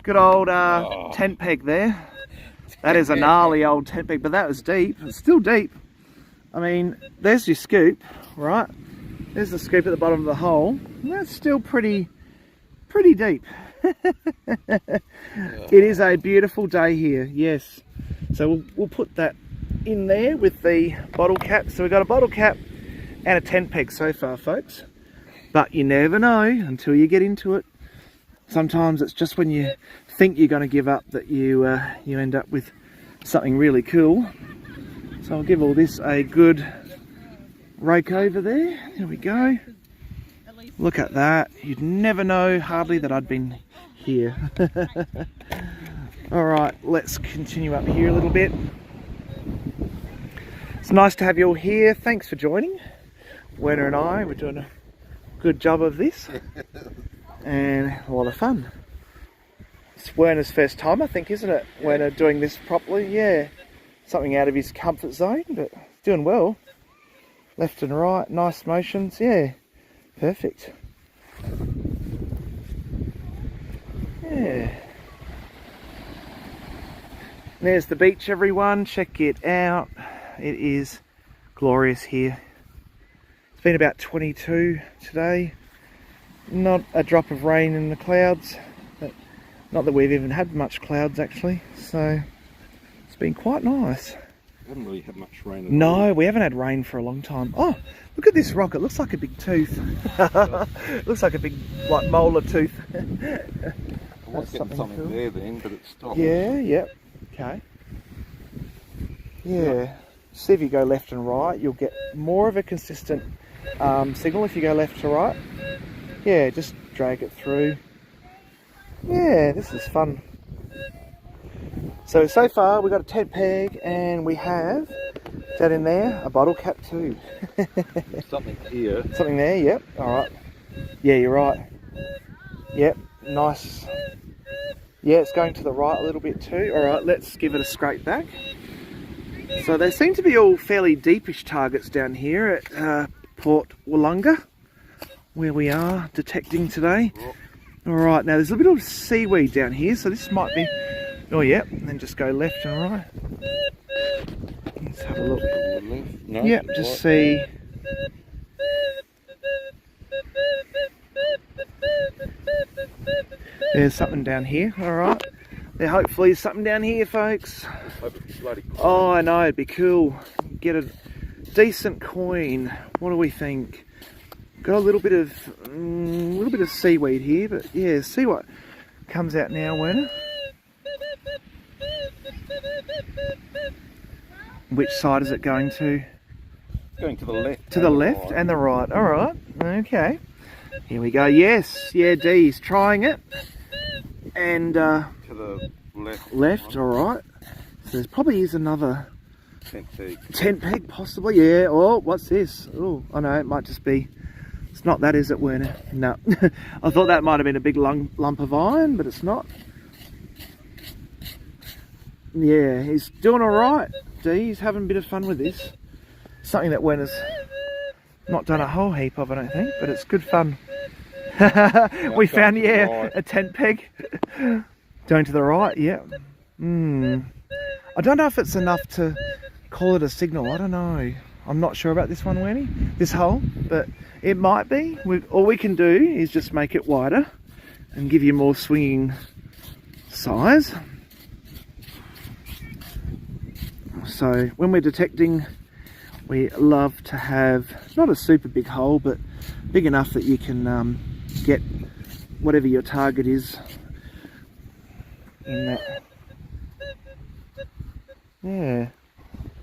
Good old tent peg there. That is a gnarly old tent peg, but that was deep. It's still deep. I mean, there's your scoop, right? There's the scoop at the bottom of the hole. That's still pretty deep. It is a beautiful day here, yes. So we'll put that in there with the bottle cap. So we've got a bottle cap and a tent peg so far, folks. But you never know until you get into it. Sometimes it's just when you think you're going to give up that you end up with something really cool. So I'll give all this a good rake over there. There we go. Look at that. You'd never know hardly that I'd been here. All right, let's continue up here a little bit. It's nice to have you all here. Thanks for joining. Werner and I, we're doing a good job of this. And a lot of fun. It's Werner's first time, I think, isn't it? Werner doing this properly, yeah. Something out of his comfort zone, but doing well. Left and right, nice motions, yeah. Perfect. Yeah. There's the beach, everyone. Check it out. It is glorious here. It's been about 22 today. Not a drop of rain in the clouds. But not that we've even had much clouds, actually. So it's been quite nice. We haven't really had much rain. No, we haven't had rain for a long time. Oh, look at this rock. It looks like a big tooth. It looks like a big, like, molar tooth. I was getting something cool there then, but it stopped. Yeah, yep. Okay. Yeah. See if you go left and right, you'll get more of a consistent signal if you go left to right. Yeah, just drag it through. Yeah, this is fun. So far we've got a tent peg and we have, that in there, a bottle cap too. Something here. Something there, yep, alright. Yeah, you're right. Yep, nice. Yeah, it's going to the right a little bit too. Alright, let's give it a scrape back. So they seem to be all fairly deepish targets down here at Port Willunga, where we are detecting today. Alright, now there's a bit of seaweed down here, so this might be... Oh, yep, and then just go left and right. Let's have a look. No, Yep, just see. There's something down here, alright. There hopefully is something down here, folks. Oh, I know, it'd be cool. Get a decent coin. What do we think? Got a little bit of seaweed here, but yeah, see what comes out now, Werner. Which side is it going to? Going to the left. To the left and the right. All right. Okay. Here we go. Yes. Yeah, Dee's trying it. And to the left. left. All right. So there probably is another Tent peg. tent peg, possibly. Yeah. Oh, what's this? Oh, I know. It might just be. It's not that, is it, Werner? No. I thought that might have been a big lump of iron, but it's not. Yeah, he's doing all right. He's having a bit of fun with this. Something that Werner's not done a whole heap of, I don't think, but it's good fun. We found, yeah, a tent peg. Going to the right, yeah. I don't know if it's enough to call it a signal. I don't know. I'm not sure about this one, Wernie, this hole, but it might be. All we can do is just make it wider and give you more swinging size. So when we're detecting, we love to have not a super big hole, but big enough that you can get whatever your target is in that. Yeah,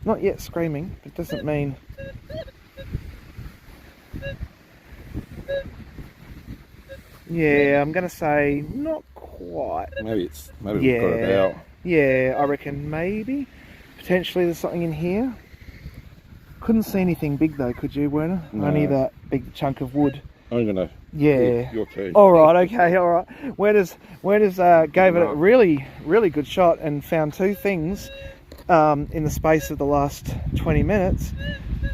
not yet screaming, but doesn't mean. Yeah, I'm gonna say not quite. Maybe we've got it out. Yeah, I reckon maybe. Potentially there's something in here. Couldn't see anything big though, could you, Werner? No. Only that big chunk of wood. I'm gonna. Yeah. Your turn. All right. Okay. All right. Werner's gave it a really good shot and found two things in the space of the last 20 minutes.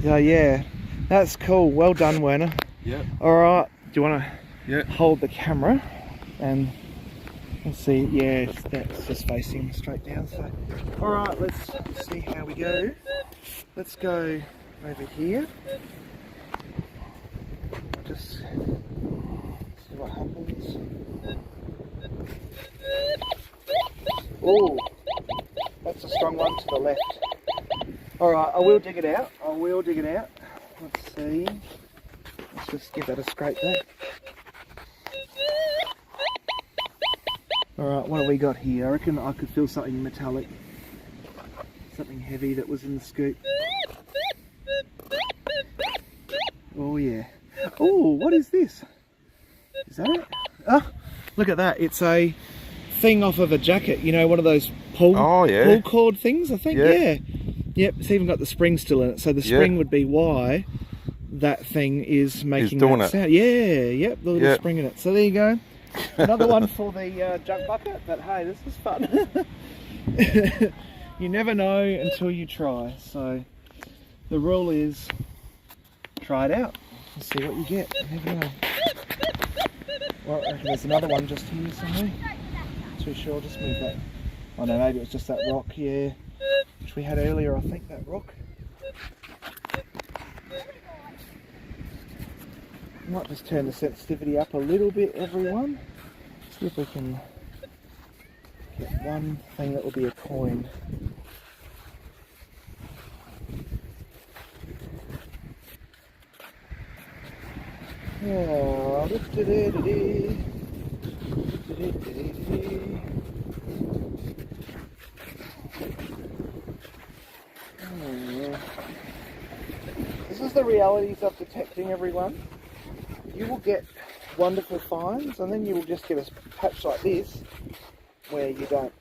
So yeah, that's cool. Well done, Werner. Yeah. All right. Do you want to Yeah. hold the camera and? Let's see, yeah, that's just facing straight down. So, all right, let's see how we go. Let's go over here. Just see what happens. Oh, that's a strong one to the left. All right, I will dig it out. Let's see. Let's just give that a scrape there. Alright, what have we got here? I reckon I could feel something metallic. Something heavy that was in the scoop. Oh yeah. Oh, what is this? Is that it? Oh, look at that. It's a thing off of a jacket. You know, one of those pull cord things, I think. Yeah. Yep, it's even got the spring still in it. So the spring would be why that thing is making that sound. Yeah, yep, the little spring in it. So there you go. Another one for the junk bucket, but hey, this is fun. You never know until you try. So the rule is try it out and see what you get. You never know. Well, I reckon there's another one just here somewhere. Too sure, just move that. Oh no, maybe it was just that rock, yeah, which we had earlier, I think, that rock. Might just turn the sensitivity up a little bit, everyone. See if we can get one thing that will be a coin. Oh, this is the realities of detecting, everyone. You will get wonderful finds, and then you will just get a patch like this where you don't.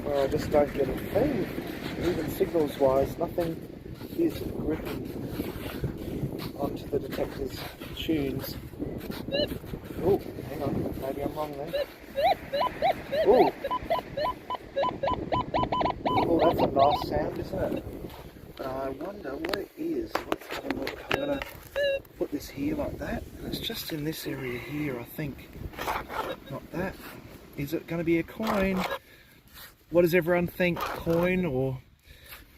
Where I just don't get a thing. Even signals wise, nothing is gripping onto the detector's tunes. Oh, hang on, maybe I'm wrong there. Oh, oh, that's a nice sound, isn't it? I wonder what it is. Let's have a look. I'm going to put this here like that. And it's just in this area here, I think. Not that. Is it going to be a coin? What does everyone think? Coin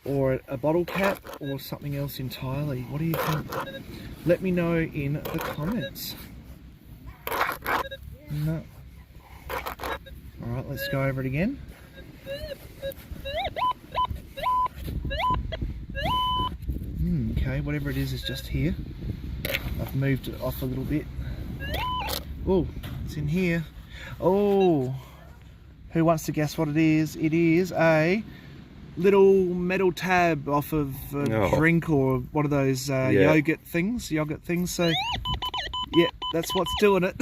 or a bottle cap or something else entirely? What do you think? Let me know in the comments. No. Alright, let's go over it again. Okay, whatever it is just here. I've moved it off a little bit. Oh, it's in here. Oh, who wants to guess what it is? It is a little metal tab off of a drink or one of those yogurt things. So, yeah, that's what's doing it.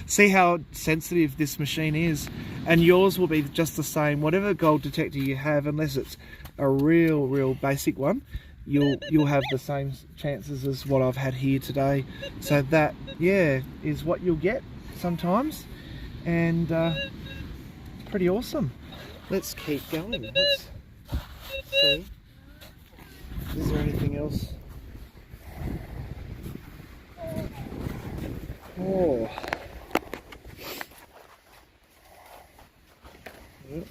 See how sensitive this machine is. And yours will be just the same. Whatever gold detector you have, unless it's a real basic one, you'll have the same chances as what I've had here today. So that, yeah, is what you'll get sometimes. And it's pretty awesome. Let's keep going. Let's see. Is there anything else? Oh. Yep.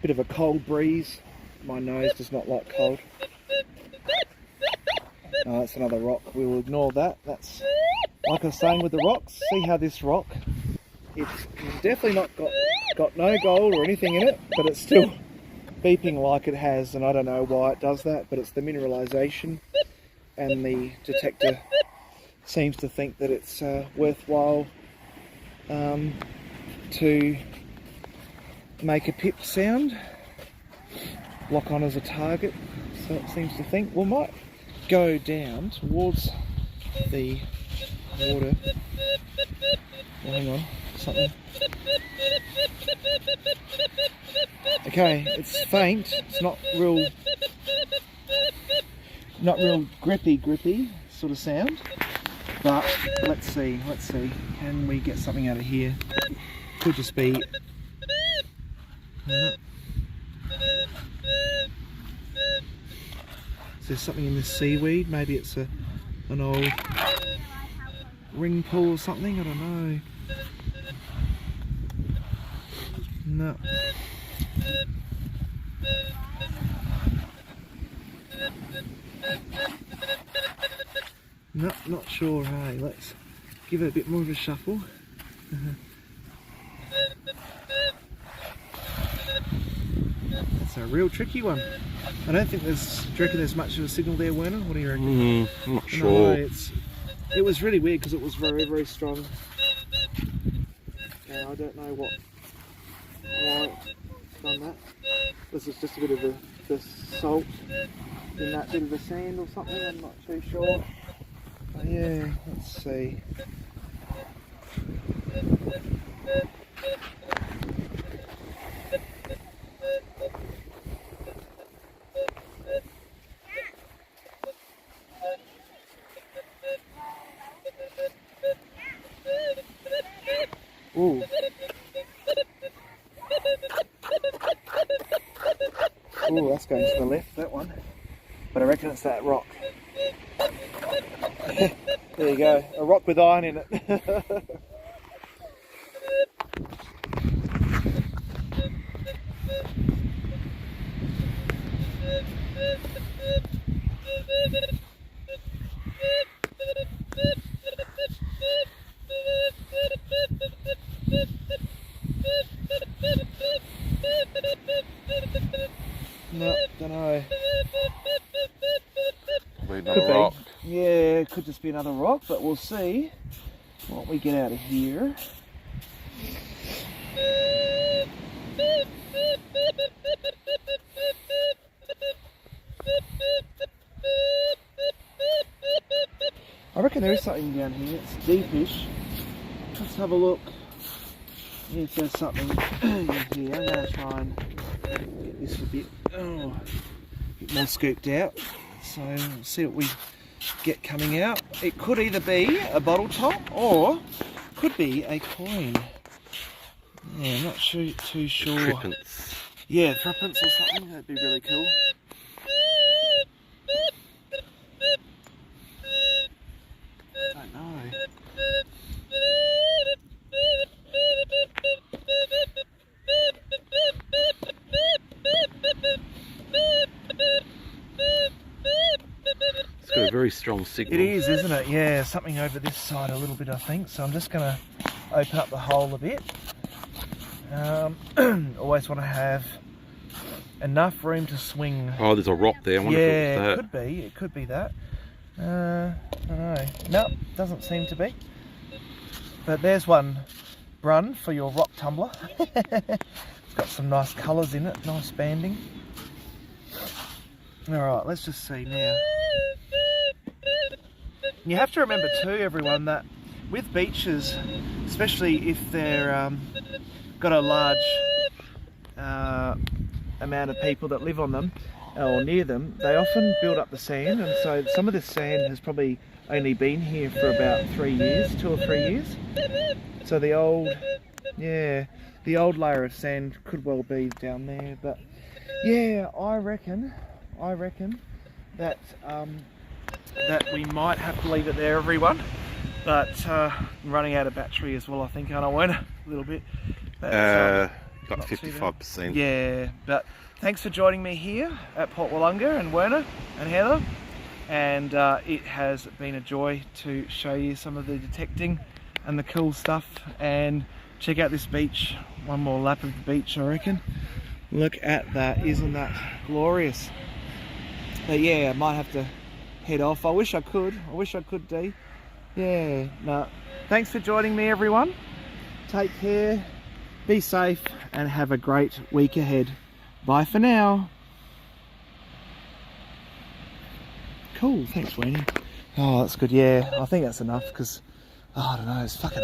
Bit of a cold breeze. My nose does not like cold. Oh, that's another rock. We will ignore that. That's like I was saying with the rocks. See how this rock, it's definitely not got no gold or anything in it, but it's still beeping like it has, and I don't know why it does that, but it's the mineralization, and the detector seems to think that it's worthwhile to make a pip sound, lock on as a target. So it seems to think. We might go down towards the water. Oh, hang on, something. Okay, it's faint. It's not real grippy sort of sound. But let's see. Can we get something out of here? Could just be. Is there something in this seaweed? Maybe it's an old ring pull or something. I don't know. No. No, not sure. Hey, let's give it a bit more of a shuffle. That's a real tricky one. I don't think there's. Do you reckon there's much of a signal there, Werner? What do you reckon? I'm not sure. No, it was really weird because it was very strong. Yeah, I don't know why it's done that. This is just a bit of the salt in that bit of the sand or something. I'm not too sure. But yeah, let's see. Ooh. Ooh, that's going to the left, that one. But I reckon it's that rock. There you go, a rock with iron in it. could just be another rock, but we'll see what we get out of here. I reckon there is something down here. It's deepish. Let's have a look if there's something in here. I'm going to try and get this a bit more scooped out. So we'll see what we get coming out. It could either be a bottle top or could be a coin. Yeah, I'm not too sure. Threepence. Yeah, threepence or something. That'd be really cool. I don't know. It's got a very strong signal. It is, isn't it? Yeah, something over this side a little bit, I think. So I'm just going to open up the hole a bit. Always want to have enough room to swing. Oh, there's a rock there. I wonder if it was that. It could be. It could be that. I don't know. Nope, doesn't seem to be. But there's one, Brun, for your rock tumbler. It's got some nice colours in it, nice banding. Alright, let's just see now. You have to remember too, everyone, that with beaches, especially if they're got a large amount of people that live on them or near them, they often build up the sand, and so some of this sand has probably only been here for about 3 years, 2 or 3 years. So the old layer of sand could well be down there. But yeah, I reckon that that we might have to leave it there, everyone. But I'm running out of battery as well, I think, aren't I, Werner? A little bit. But, got 55%. Yeah, but thanks for joining me here at Port Willunga, and Werner and Heather. And it has been a joy to show you some of the detecting and the cool stuff. And check out this beach. One more lap of the beach, I reckon. Look at that, isn't that glorious? But yeah, I might have to head off. I wish I could, Dee. Yeah, no. Thanks for joining me, everyone. Take care, be safe, and have a great week ahead. Bye for now. Cool, thanks, Weenie. Oh, that's good. Yeah, I think that's enough because, I don't know, it's fucking